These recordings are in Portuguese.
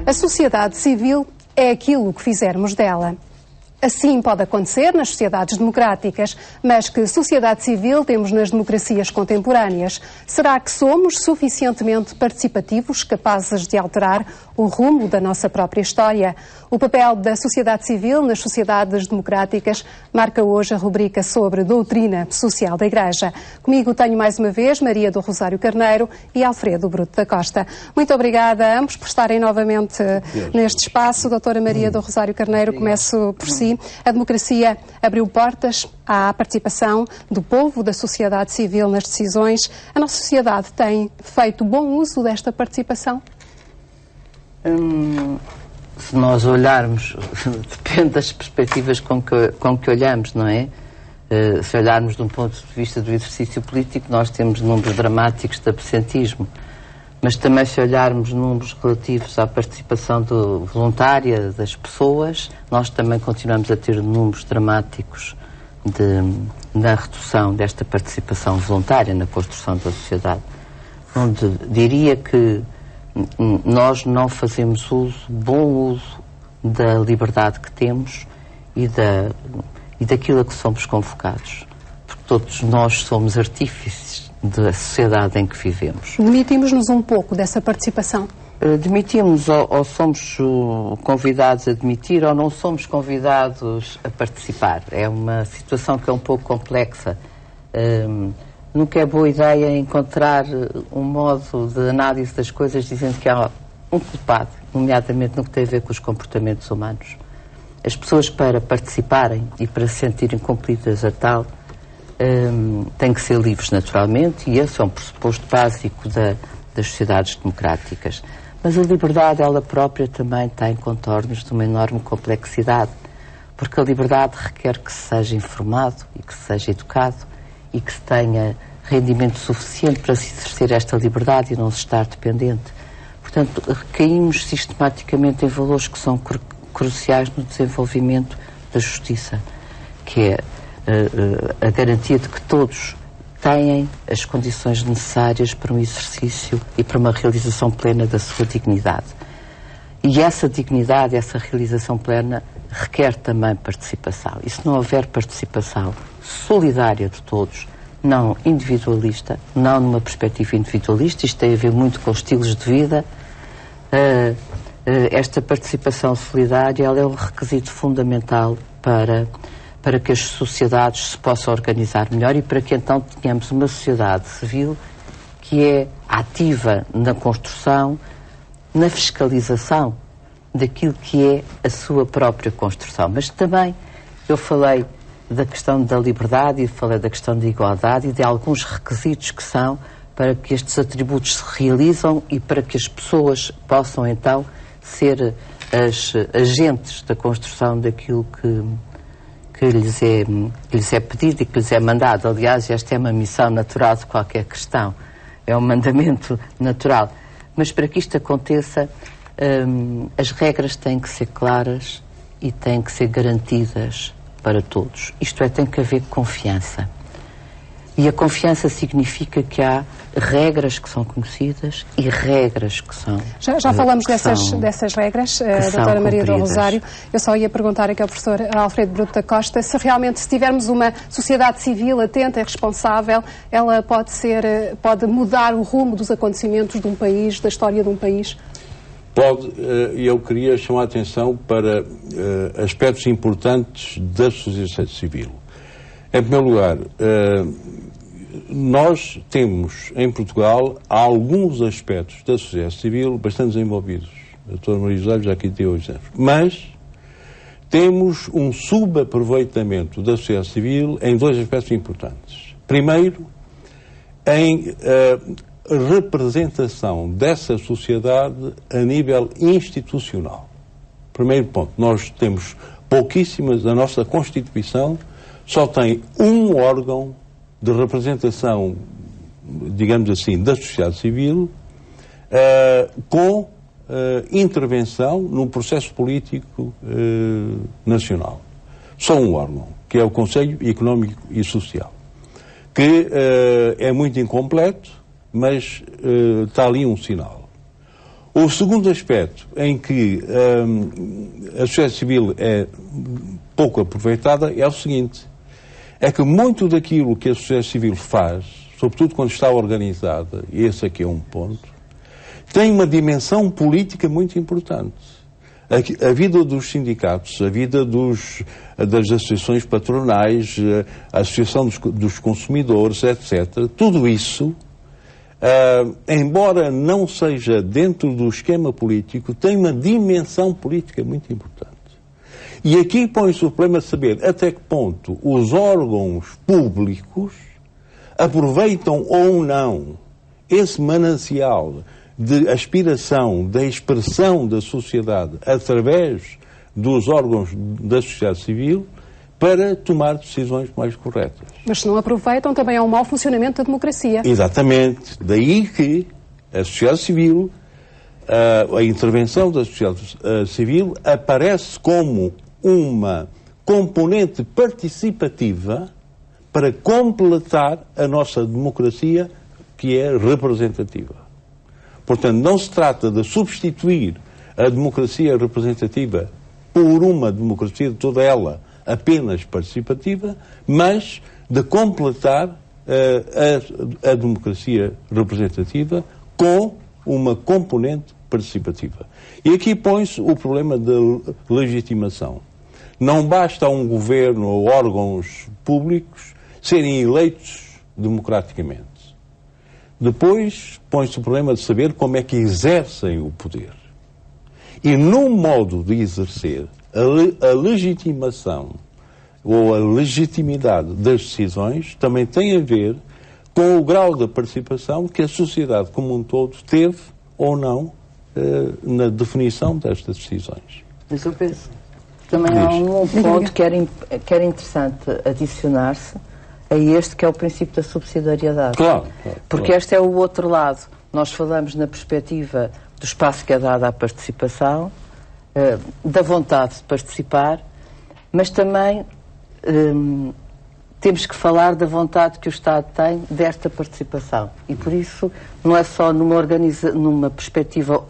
A sociedade civil é aquilo que fizermos dela. Assim pode acontecer nas sociedades democráticas, mas que sociedade civil temos nas democracias contemporâneas? Será que somos suficientemente participativos, capazes de alterar o rumo da nossa própria história? O papel da sociedade civil nas sociedades democráticas marca hoje a rubrica sobre doutrina social da Igreja. Comigo tenho mais uma vez Maria do Rosário Carneiro e Alfredo Bruto da Costa. Muito obrigada a ambos por estarem novamente neste espaço. Doutora Maria do Rosário Carneiro, começo por si. A democracia abriu portas à participação do povo, da sociedade civil nas decisões. A nossa sociedade tem feito bom uso desta participação? Se nós olharmos, depende das perspectivas com que olhamos, não é? Se olharmos de um ponto de vista do exercício político, nós temos números dramáticos de absentismo. Mas também se olharmos números relativos à participação voluntária das pessoas, nós também continuamos a ter números dramáticos na redução desta participação voluntária na construção da sociedade. Onde diria que nós não fazemos bom uso da liberdade que temos e daquilo a que somos convocados. Porque todos nós somos artífices da sociedade em que vivemos. Demitimos-nos um pouco dessa participação? Demitimos ou somos convidados a demitir ou não somos convidados a participar. É uma situação que é um pouco complexa. Nunca é boa ideia encontrar um modo de análise das coisas dizendo que há um culpado, nomeadamente no que tem a ver com os comportamentos humanos. As pessoas, para participarem e para se sentirem cumpridas a tal, têm que ser livres naturalmente, e esse é um pressuposto básico das sociedades democráticas. Mas a liberdade, ela própria, também tem contornos de uma enorme complexidade, porque a liberdade requer que se seja informado e que se seja educado e que se tenha rendimento suficiente para se exercer esta liberdade e não se estar dependente. Portanto, recaímos sistematicamente em valores que são cruciais no desenvolvimento da justiça, que é a garantia de que todos têm as condições necessárias para um exercício e para uma realização plena da sua dignidade. E essa dignidade, essa realização plena, requer também participação. E se não houver participação solidária de todos, não individualista, não numa perspectiva individualista, isto tem a ver muito com estilos de vida, esta participação solidária, ela é um requisito fundamental para que as sociedades se possam organizar melhor e para que então tenhamos uma sociedade civil que é ativa na construção, na fiscalização daquilo que é a sua própria construção. Mas também eu falei da questão da liberdade e falei da questão da igualdade e de alguns requisitos que são para que estes atributos se realizam e para que as pessoas possam então ser as agentes da construção daquilo que lhes é pedido e que lhes é mandado. Aliás, esta é uma missão natural de qualquer questão. É um mandamento natural. Mas para que isto aconteça, as regras têm que ser claras e têm que ser garantidas para todos. Isto é, tem que haver confiança. E a confiança significa que há regras que são conhecidas e regras que são... Já falamos dessas regras, doutora Maria do Rosário. Eu só ia perguntar aqui ao professor Alfredo Bruto da Costa se realmente, se tivermos uma sociedade civil atenta e responsável, ela pode mudar o rumo dos acontecimentos de um país, da história de um país? Pode, e eu queria chamar a atenção para aspectos importantes da sociedade civil. Em primeiro lugar, nós temos em Portugal alguns aspectos da sociedade civil bastante desenvolvidos. A doutora Maria José já aqui tem 8 anos. Mas temos um subaproveitamento da sociedade civil em 2 aspectos importantes. Primeiro, em representação dessa sociedade a nível institucional. Primeiro ponto, nós temos pouquíssimas, a nossa Constituição só tem um órgão de representação, digamos assim, da sociedade civil, com intervenção num processo político nacional. Só um órgão, que é o Conselho Económico e Social, que é muito incompleto, mas está ali um sinal. O segundo aspecto em que a sociedade civil é pouco aproveitada é o seguinte, é que muito daquilo que a sociedade civil faz, sobretudo quando está organizada, e esse aqui é um ponto, tem uma dimensão política muito importante. A vida dos sindicatos, a vida das associações patronais, a associação dos consumidores, etc., tudo isso, embora não seja dentro do esquema político, tem uma dimensão política muito importante. E aqui põe-se o problema de saber até que ponto os órgãos públicos aproveitam ou não esse manancial de aspiração, da expressão da sociedade através dos órgãos da sociedade civil para tomar decisões mais corretas. Mas se não aproveitam, também há um mau funcionamento da democracia. Exatamente. Daí que a sociedade civil, a intervenção da sociedade civil aparece como uma componente participativa para completar a nossa democracia, que é representativa. Portanto, não se trata de substituir a democracia representativa por uma democracia de toda ela apenas participativa, mas de completar a democracia representativa com uma componente participativa. E aqui põe-se o problema da legitimação. Não basta a um governo ou órgãos públicos serem eleitos democraticamente. Depois põe-se o problema de saber como é que exercem o poder. E no modo de exercer, a legitimação ou a legitimidade das decisões também tem a ver com o grau de participação que a sociedade como um todo teve ou não na definição destas decisões. Mas eu penso também há um ponto que era interessante adicionar-se a este, que é o princípio da subsidiariedade. Claro. Porque este é o outro lado. Nós falamos na perspectiva do espaço que é dado à participação, da vontade de participar, mas também temos que falar da vontade que o Estado tem desta participação. E por isso não é só numa perspectiva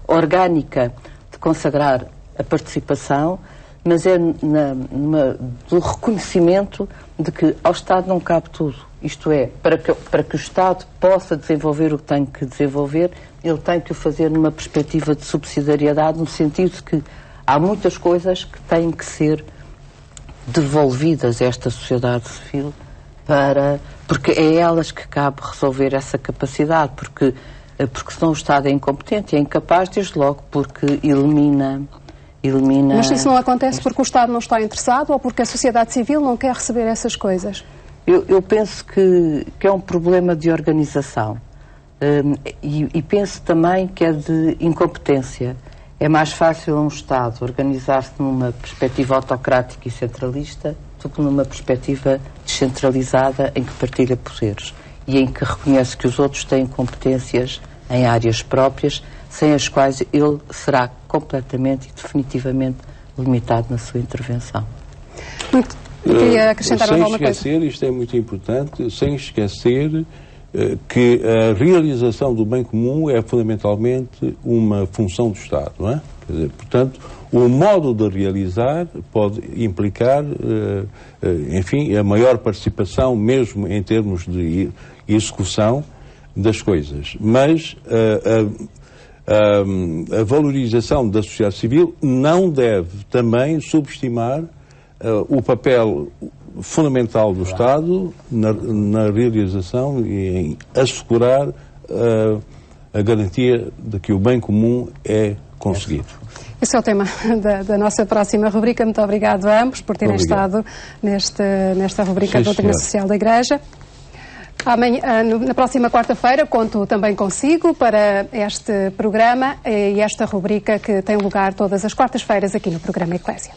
orgânica de consagrar a participação, mas é do reconhecimento de que ao Estado não cabe tudo. Isto é, para que o Estado possa desenvolver o que tem que desenvolver, ele tem que o fazer numa perspectiva de subsidiariedade, no sentido de que há muitas coisas que têm que ser devolvidas a esta sociedade civil, porque é elas que cabe resolver essa capacidade, porque senão o Estado é incompetente, é incapaz, desde logo, porque elimina... Mas isso não acontece porque o Estado não está interessado ou porque a sociedade civil não quer receber essas coisas? Eu penso que é um problema de organização e penso também que é de incompetência. É mais fácil um Estado organizar-se numa perspectiva autocrática e centralista do que numa perspectiva descentralizada em que partilha poderes e em que reconhece que os outros têm competências em áreas próprias, sem as quais ele será completamente e definitivamente limitado na sua intervenção. Queria acrescentar alguma coisa. Sem esquecer, isto é muito importante, sem esquecer que a realização do bem comum é fundamentalmente uma função do Estado, não é? Quer dizer, portanto, o modo de realizar pode implicar, enfim, a maior participação, mesmo em termos de execução das coisas. Mas a valorização da sociedade civil não deve também subestimar o papel fundamental do Estado na realização e em assegurar a garantia de que o bem comum é conseguido. Esse é o tema da nossa próxima rubrica. Muito obrigado a ambos por terem estado nesta rubrica da Doutrina Social da Igreja. Amanhã, na próxima quarta-feira, conto também consigo para este programa e esta rubrica que tem lugar todas as quartas-feiras aqui no programa Eclésia.